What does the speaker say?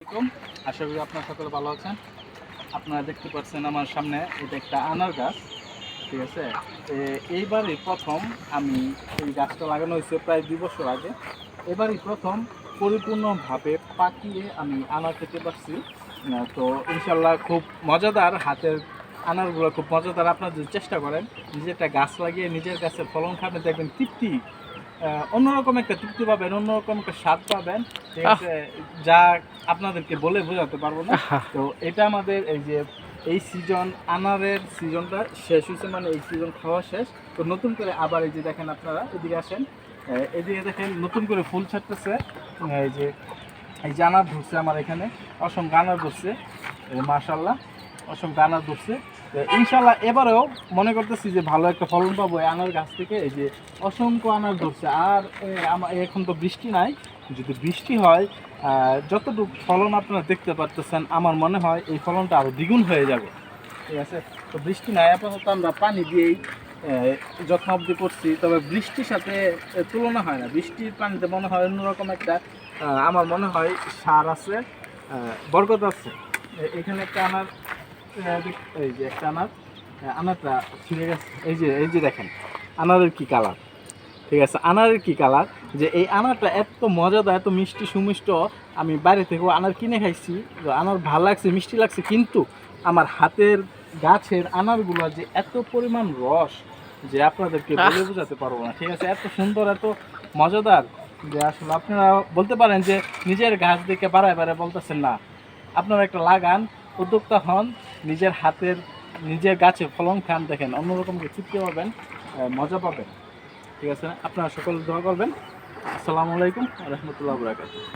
আলাইকুম। আশা করি আপনারা সকলে ভালো আছেন। আপনারা দেখতে পাচ্ছেন আমার সামনে এটা একটা আনার গাছ। ঠিক আছে? এইবারই প্রথম আমি এই গাছটা লাগানো হয়েছে প্রায় ২ বছর আগে। এবারই প্রথম পরিপূর্ণভাবে পাকিয়ে আমি আনার খেতে পারছি। তো ইনশাআল্লাহ খুব মজাদার, হাতের আনারগুলো খুব মজাদার। আপনারা যদি চেষ্টা করেন নিজে একটা গাছ লাগিয়ে নিজের গাছের ফলন খাবেন, দেখবেন তৃপ্তি, অন্যরকম একটা তৃপ্তি পাবেন, অন্যরকম একটা স্বাদ পাবেন। ঠিক আছে? যা আপনাদেরকে বলে বোঝাতে পারবো না। তো এটা আমাদের এই যে এই সিজন, আনারের সিজনটা শেষ হয়েছে, মানে এই সিজন খাওয়া শেষ। তো নতুন করে আবার এই যে দেখেন, আপনারা এদিকে আসেন, এদিকে দেখেন নতুন করে ফুল ছাড়তেছে। এই যে আনার ধরছে আমার এখানে, অসংখ্য আনার ধরছে, মাশাআল্লাহ অসংখ্য আনার ধরছে। তো ইনশাআল্লাহ এবারেও মনে করতেছি যে ভালো একটা ফলন পাবো এই আনার গাছ থেকে। এই যে অসংখ্য আনার ধরছে। আর এখন তো বৃষ্টি নাই, যদি বৃষ্টি হয় যতটুকু ফলন আপনারা দেখতে পারতেছেন, আমার মনে হয় এই ফলনটা আরও দ্বিগুণ হয়ে যাবে। ঠিক আছে? তো বৃষ্টি নাই, আপাতত আমরা পানি দিয়েই যত্ন অবধি করছি। তবে বৃষ্টির সাথে তুলনা হয় না। বৃষ্টির পানিতে মনে হয় অন্যরকম একটা, আমার মনে হয় সার আছে, বরকত আছে। এখানে একটা আনার, এই যে একটা আনার, আনারটা ছিঁড়ে গেছে। এই যে দেখেন আনারের কি কালার। ঠিক আছে? আনারের কি কালার, যে এই আনারটা এত মজাদার, এত মিষ্টি সুমিষ্ট। আমি বাইরে থেকেও আনার কিনে খাইছি, তো আনার ভালো লাগছে, মিষ্টি লাগছে, কিন্তু আমার হাতের গাছের আনারগুলো যে এত পরিমাণ রস, যে আপনাদেরকে বলে বোঝাতে পারবো না। ঠিক আছে? এত সুন্দর, এত মজাদার, যে আসলে আপনারা বলতে পারেন যে নিজের গাছ দেখে বাড়ায় বাড়ায় বলতেছেন না। আপনারা একটা লাগান, উদ্যোক্তা হন, নিজের হাতের নিজের গাছে ফলন খান, দেখেন অন্যরকম তৃপ্তি পাবেন, মজা পাবেন। ঠিক আছে? আপনারা সকলে দোয়া করবেন। আসসালামু আলাইকুম ওয়া রাহমাতুল্লাহি ওয়া বারাকাতুহু।